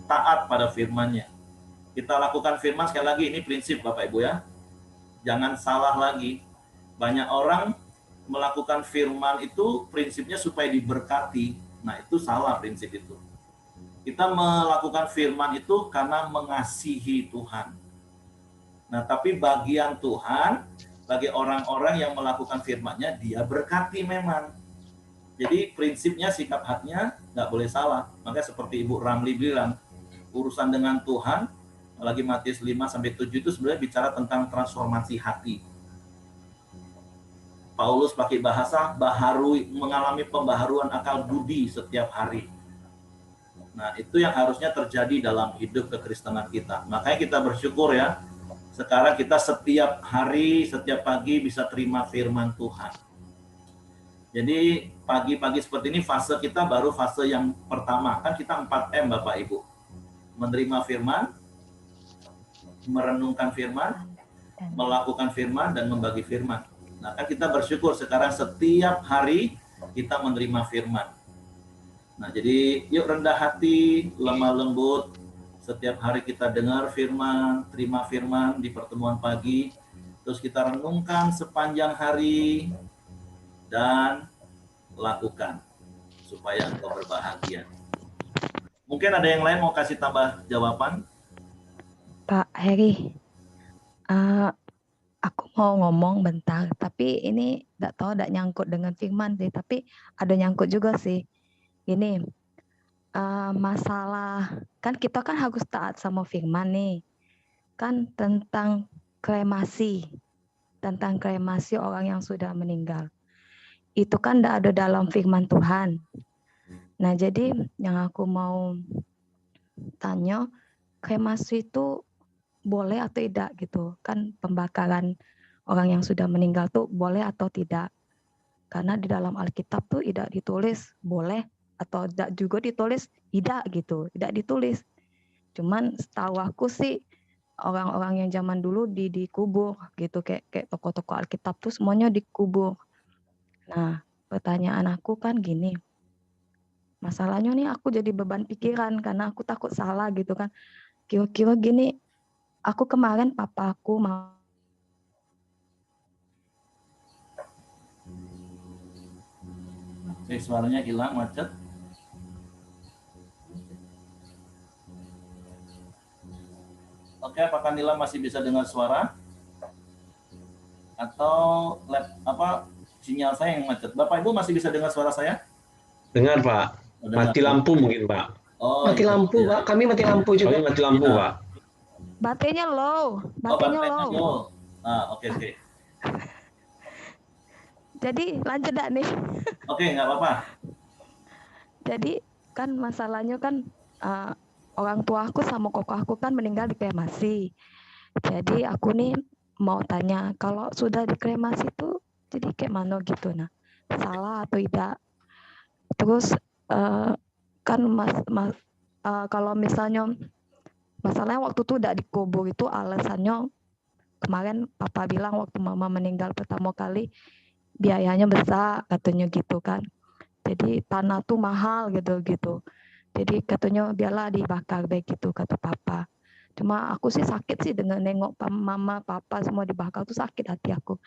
taat pada firman-Nya. Kita lakukan firman, sekali lagi ini prinsip Bapak Ibu ya. Jangan salah lagi. Banyak orang melakukan firman itu prinsipnya supaya diberkati. Nah, itu salah prinsip itu. Kita melakukan firman itu karena mengasihi Tuhan. Nah, tapi bagian Tuhan, bagi orang-orang yang melakukan firman-Nya, dia berkati memang. Jadi prinsipnya, sikap hatinya nggak boleh salah. Makanya seperti Ibu Ramli bilang, urusan dengan Tuhan, lagi Matius 5-7 itu sebenarnya bicara tentang transformasi hati. Paulus pakai bahasa mengalami pembaharuan akal budi setiap hari. Nah, itu yang harusnya terjadi dalam hidup kekristenan kita. Makanya kita bersyukur ya, sekarang kita setiap hari, setiap pagi bisa terima firman Tuhan. Jadi pagi-pagi seperti ini fase kita baru fase yang pertama. Kan kita 4M Bapak Ibu. Menerima firman, merenungkan firman, melakukan firman, dan membagi firman. Nah, kan kita bersyukur sekarang setiap hari kita menerima firman. Nah, jadi yuk rendah hati, lemah lembut. Setiap hari kita dengar firman, terima firman di pertemuan pagi. Terus kita renungkan sepanjang hari dan lakukan supaya engkau berbahagia. Mungkin ada yang lain mau kasih tambah jawaban? Pak Heri, aku mau ngomong bentar, tapi ini tidak tahu tidak nyangkut dengan firman sih, tapi ada nyangkut juga sih. Ini masalah, kan kita kan harus taat sama firman nih, kan tentang kremasi orang yang sudah meninggal. Itu kan tidak ada dalam firman Tuhan. Nah, jadi yang aku mau tanya, kremasi itu boleh atau tidak gitu? Kan pembakaran orang yang sudah meninggal tuh boleh atau tidak? Karena di dalam Alkitab tuh tidak ditulis boleh atau tidak juga ditulis tidak gitu, tidak ditulis. Cuman setahu aku sih orang-orang yang zaman dulu dikubur gitu, kayak tokoh-tokoh Alkitab tuh semuanya dikubur. Nah, pertanyaan aku kan gini, masalahnya nih aku jadi beban pikiran karena aku takut salah gitu kan. Kira-kira gini, aku kemarin papaku mau Suaranya hilang, macet. Oke, apakah Nila masih bisa dengar suara? Atau sinyal saya yang macet? Bapak Ibu masih bisa dengar suara saya? Dengar, Pak. Mati lampu mungkin, Pak. Oh, mati lampu, Pak. Kami mati lampu juga. Kami mati lampu, Pak. baterainya low. Oke. Jadi lanjut dah nih. Oke, nggak apa-apa. Jadi kan masalahnya kan orang tua aku sama koko aku kan meninggal di kremasi. Jadi aku nih mau tanya, kalau sudah dikremasi tuh jadi kayak mana gitu, nah salah atau tidak? Terus kan kalau misalnya masalahnya waktu itu udah dikubur itu alasannya kemarin papa bilang waktu mama meninggal pertama kali biayanya besar katanya gitu kan. Jadi tanah tuh mahal gitu. Jadi katanya biarlah dibakar baik gitu kata papa. Cuma aku sih sakit sih dengan nengok mama, papa semua dibakar tuh sakit hati aku.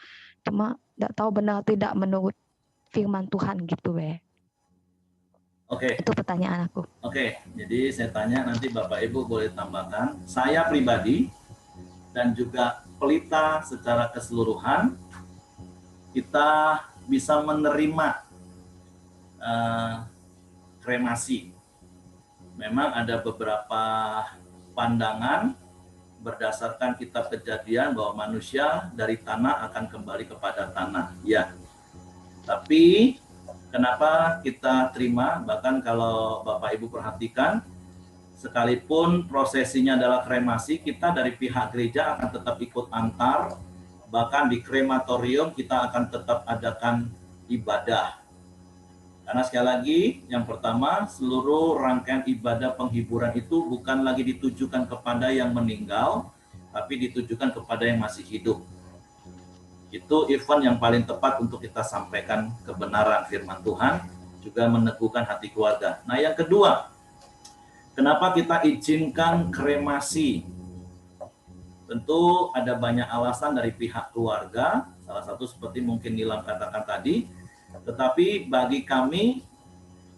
Cuma tidak tahu benar tidak menurut firman Tuhan gitu Oke. Itu pertanyaan aku. Oke, jadi saya tanya nanti Bapak Ibu boleh tambahkan. Saya pribadi dan juga pelita secara keseluruhan kita bisa menerima kremasi. Memang ada beberapa pandangan berdasarkan kitab Kejadian bahwa manusia dari tanah akan kembali kepada tanah. Ya. Tapi kenapa kita terima? Bahkan kalau Bapak Ibu perhatikan, sekalipun prosesinya adalah kremasi, kita dari pihak gereja akan tetap ikut antar. Bahkan di krematorium kita akan tetap adakan ibadah. Karena sekali lagi, yang pertama, seluruh rangkaian ibadah penghiburan itu bukan lagi ditujukan kepada yang meninggal, tapi ditujukan kepada yang masih hidup. Itu event yang paling tepat untuk kita sampaikan kebenaran firman Tuhan, juga meneguhkan hati keluarga. Nah, yang kedua, kenapa kita izinkan kremasi? Tentu ada banyak alasan dari pihak keluarga, salah satu seperti mungkin Nilam katakan tadi, tetapi bagi kami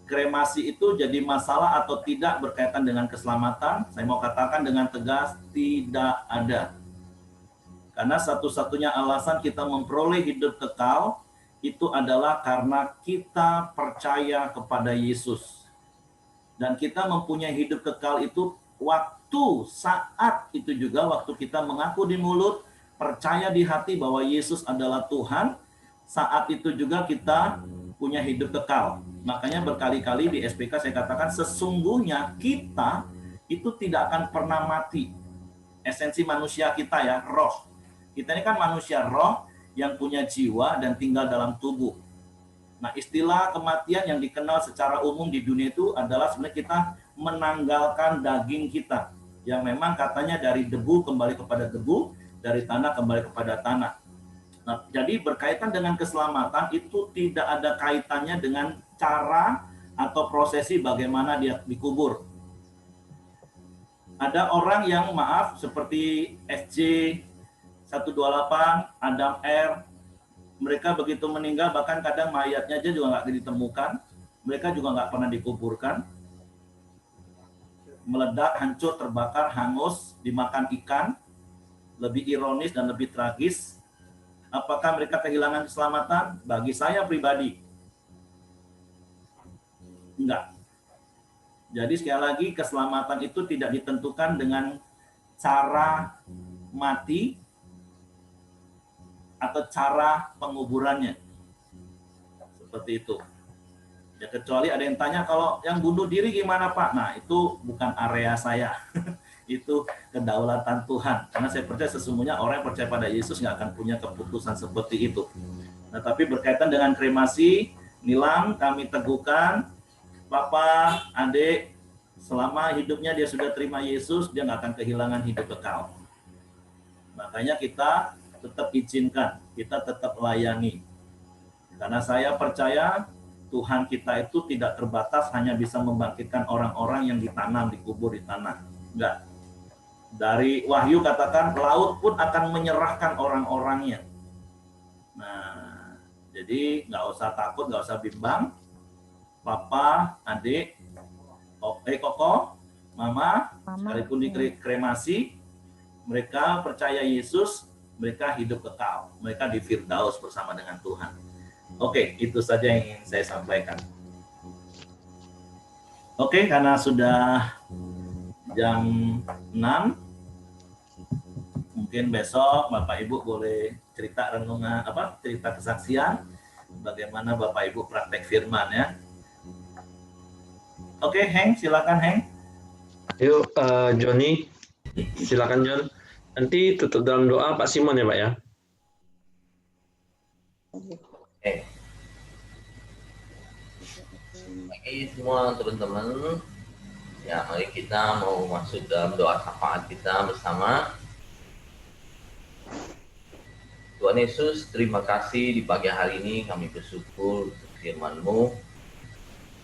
kremasi itu jadi masalah atau tidak berkaitan dengan keselamatan? Saya mau katakan dengan tegas, tidak ada. Karena satu-satunya alasan kita memperoleh hidup kekal itu adalah karena kita percaya kepada Yesus. Dan kita mempunyai hidup kekal itu saat itu juga waktu kita mengaku di mulut, percaya di hati bahwa Yesus adalah Tuhan, saat itu juga kita punya hidup kekal. Makanya berkali-kali di SPK saya katakan sesungguhnya kita itu tidak akan pernah mati. Esensi manusia kita ya, roh. Kita ini kan manusia roh yang punya jiwa dan tinggal dalam tubuh. Nah, istilah kematian yang dikenal secara umum di dunia itu adalah sebenarnya kita menanggalkan daging kita. Yang memang katanya dari debu kembali kepada debu, dari tanah kembali kepada tanah. Nah, jadi berkaitan dengan keselamatan itu tidak ada kaitannya dengan cara atau prosesi bagaimana dia dikubur. Ada orang yang maaf seperti SJ 128, Adam R, mereka begitu meninggal bahkan kadang mayatnya aja juga nggak ditemukan, mereka juga nggak pernah dikuburkan, meledak, hancur, terbakar, hangus, dimakan ikan. Lebih ironis dan lebih tragis, apakah mereka kehilangan keselamatan? Bagi saya pribadi, enggak. Jadi sekali lagi keselamatan itu tidak ditentukan dengan cara mati atau cara penguburannya. Seperti itu. Ya kecuali ada yang tanya kalau yang bunuh diri gimana Pak? Nah itu bukan area saya. Itu kedaulatan Tuhan. Karena saya percaya sesungguhnya orang yang percaya pada Yesus nggak akan punya keputusan seperti itu. Nah, tapi berkaitan dengan kremasi, Nilam kami teguhkan, Papa, Adik, selama hidupnya dia sudah terima Yesus, dia nggak akan kehilangan hidup kekal. Makanya kita tetap izinkan, kita tetap layani. Karena saya percaya Tuhan kita itu tidak terbatas hanya bisa membangkitkan orang-orang yang ditanam, dikubur di tanah. Enggak. Dari Wahyu katakan laut pun akan menyerahkan orang-orangnya. Nah, jadi nggak usah takut, nggak usah bimbang. Papa, adik, koko, mama, sekalipun dikremasi, mereka percaya Yesus, mereka hidup kekal, mereka di Firdaus bersama dengan Tuhan. Oke, itu saja yang ingin saya sampaikan. Oke, karena sudah jam 6, mungkin besok Bapak Ibu boleh cerita renungan cerita kesaksian bagaimana Bapak Ibu praktek firman ya. Oke, Heng, silakan Heng. Yuk, Joni, silakan John. Nanti tutup dalam doa Pak Simon ya Pak ya. Oke, semua teman-teman. Ya, mari kita mau masuk dalam doa syafaat kita bersama. Tuhan Yesus, terima kasih di pagi hari ini kami bersyukur untuk firman-Mu.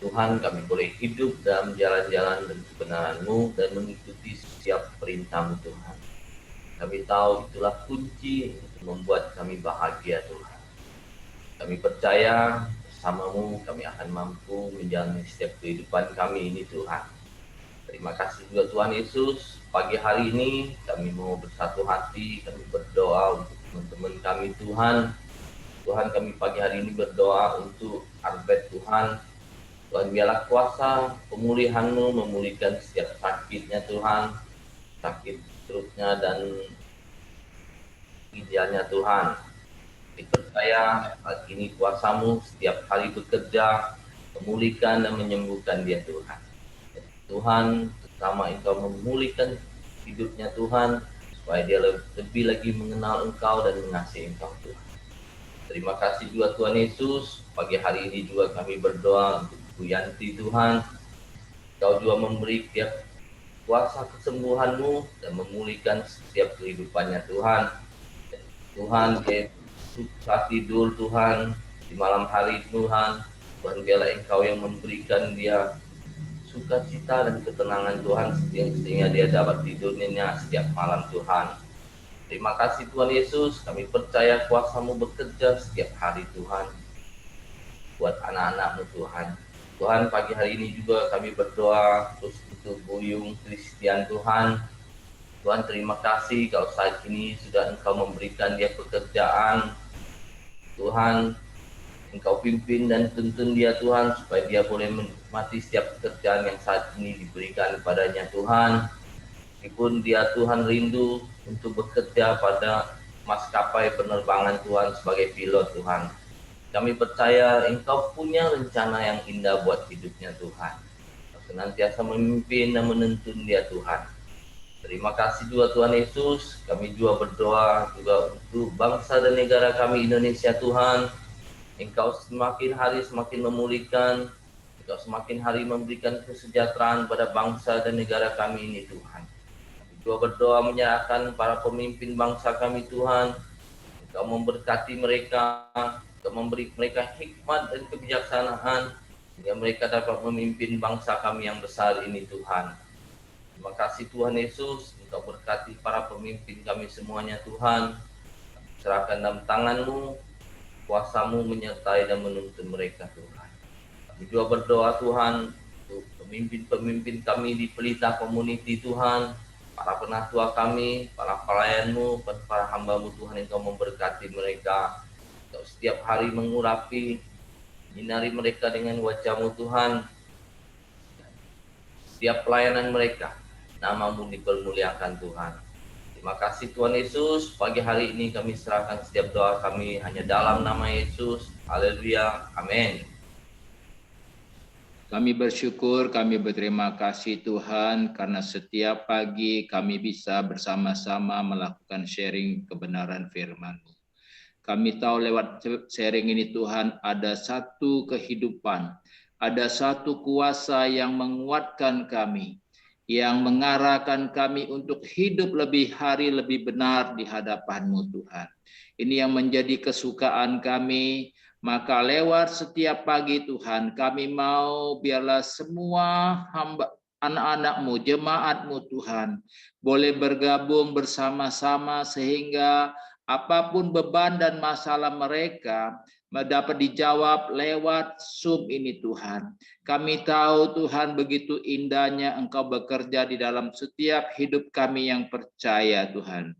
Tuhan, kami boleh hidup dalam jalan-jalan dan kebenaran-Mu dan mengikuti setiap perintah-Mu Tuhan. Kami tahu itulah kunci untuk membuat kami bahagia Tuhan. Kami percaya bersama-Mu kami akan mampu menjalani setiap kehidupan kami ini Tuhan. Terima kasih juga Tuhan Yesus, pagi hari ini kami mau bersatu hati, kami berdoa untuk teman-teman kami Tuhan. Tuhan, kami pagi hari ini berdoa untuk Albert Tuhan. Tuhan, biarlah kuasa pemulihan-Mu memulihkan setiap sakitnya Tuhan, sakit perutnya dan ginjalnya Tuhan. Dipercaya saat ini kuasa-Mu setiap hari bekerja, memulihkan dan menyembuhkan dia Tuhan. Tuhan, terutama Engkau memulihkan hidupnya Tuhan, supaya dia lebih lagi mengenal Engkau dan mengasihi Engkau Tuhan. Terima kasih juga Tuhan Yesus, pagi hari ini juga kami berdoa untuk Bu Yanti Tuhan. Engkau juga memberi dia kuasa kesembuhan-Mu dan memulihkan setiap kehidupannya Tuhan. Tuhan, dia susah tidur Tuhan, di malam hari Tuhan, Tuhan biarlah Engkau yang memberikan dia sukacita dan ketenangan Tuhan sehingga dia dapat tidur nyenyak setiap malam Tuhan. Terima kasih Tuhan Yesus, kami percaya kuasa-Mu bekerja setiap hari Tuhan buat anak-anak-Mu Tuhan. Tuhan, pagi hari ini juga kami berdoa terus untuk Buyung Christian Tuhan. Tuhan, terima kasih kalau saat ini sudah Engkau memberikan dia pekerjaan. Tuhan, Engkau pimpin dan tuntun dia Tuhan, supaya dia boleh menikmati setiap pekerjaan yang saat ini diberikan kepadanya Tuhan. Meskipun dia Tuhan rindu untuk bekerja pada maskapai penerbangan Tuhan sebagai pilot Tuhan. Kami percaya Engkau punya rencana yang indah buat hidupnya Tuhan. Senantiasa memimpin dan menuntun dia Tuhan. Terima kasih juga Tuhan Yesus. Kami juga berdoa juga untuk bangsa dan negara kami Indonesia Tuhan. Engkau semakin hari semakin memulihkan. Engkau semakin hari memberikan kesejahteraan pada bangsa dan negara kami ini Tuhan. Kami juga berdoa menyerahkan para pemimpin bangsa kami Tuhan. Engkau memberkati mereka. Engkau memberi mereka hikmat dan kebijaksanaan. Sehingga mereka dapat memimpin bangsa kami yang besar ini Tuhan. Terima kasih Tuhan Yesus, Engkau berkati para pemimpin kami semuanya Tuhan. Serahkan dalam tangan-Mu, kuasa-Mu menyertai dan menuntun mereka Tuhan. Kami juga berdoa Tuhan untuk pemimpin-pemimpin kami di Pelita Community Tuhan, para penatua kami, para pelayan-Mu, para hamba-Mu Tuhan, Engkau memberkati mereka. Engkau setiap hari mengurapi, menyinari mereka dengan wajah-Mu Tuhan. Setiap pelayanan mereka, nama-Mu dipermuliakan Tuhan. Terima kasih Tuhan Yesus. Pagi hari ini kami serahkan setiap doa kami hanya dalam nama Yesus. Haleluya. Amin. Kami bersyukur, kami berterima kasih Tuhan karena setiap pagi kami bisa bersama-sama melakukan sharing kebenaran firman-Mu. Kami tahu lewat sharing ini Tuhan ada satu kehidupan, ada satu kuasa yang menguatkan kami, yang mengarahkan kami untuk hidup lebih hari lebih benar di hadapan-Mu Tuhan. Ini yang menjadi kesukaan kami, maka lewat setiap pagi Tuhan kami mau biarlah semua hamba anak-anak-Mu, jemaat-Mu Tuhan boleh bergabung bersama-sama sehingga apapun beban dan masalah mereka dapat dijawab lewat Zoom ini Tuhan. Kami tahu Tuhan begitu indahnya Engkau bekerja di dalam setiap hidup kami yang percaya Tuhan.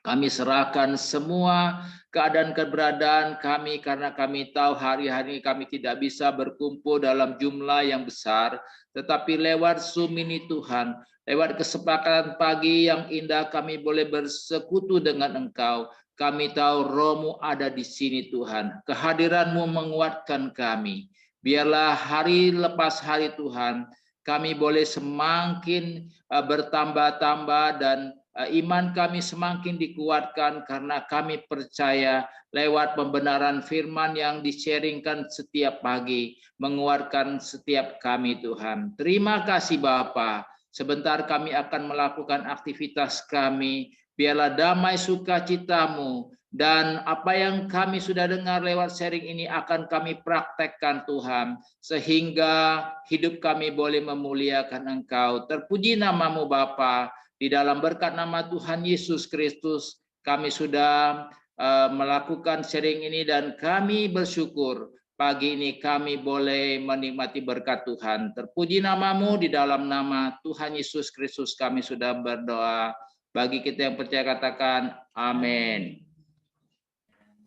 Kami serahkan semua keadaan keberadaan kami karena kami tahu hari-hari kami tidak bisa berkumpul dalam jumlah yang besar. Tetapi lewat Zoom ini Tuhan, lewat kesepakatan pagi yang indah kami boleh bersekutu dengan Engkau. Kami tahu Roh-Mu ada di sini Tuhan. Kehadiran-Mu menguatkan kami. Biarlah hari lepas hari Tuhan, kami boleh semakin bertambah-tambah dan iman kami semakin dikuatkan karena kami percaya lewat pembenaran firman yang di-sharingkan setiap pagi, menguatkan setiap kami Tuhan. Terima kasih Bapa. Sebentar kami akan melakukan aktivitas kami. Biarlah damai sukacita-Mu dan apa yang kami sudah dengar lewat sharing ini akan kami praktekkan Tuhan. Sehingga hidup kami boleh memuliakan Engkau. Terpuji nama-Mu Bapa. Di dalam berkat nama Tuhan Yesus Kristus kami sudah melakukan sharing ini dan kami bersyukur. Pagi ini kami boleh menikmati berkat Tuhan. Terpuji nama-Mu di dalam nama Tuhan Yesus Kristus kami sudah berdoa. Bagi kita yang percaya katakan amin.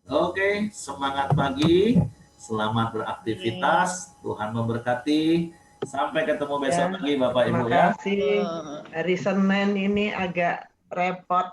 Oke, semangat pagi. Selamat beraktivitas. Tuhan memberkati. Sampai ketemu besok lagi Bapak Ibu ya. Terima kasih. Hari Senin ini agak repot.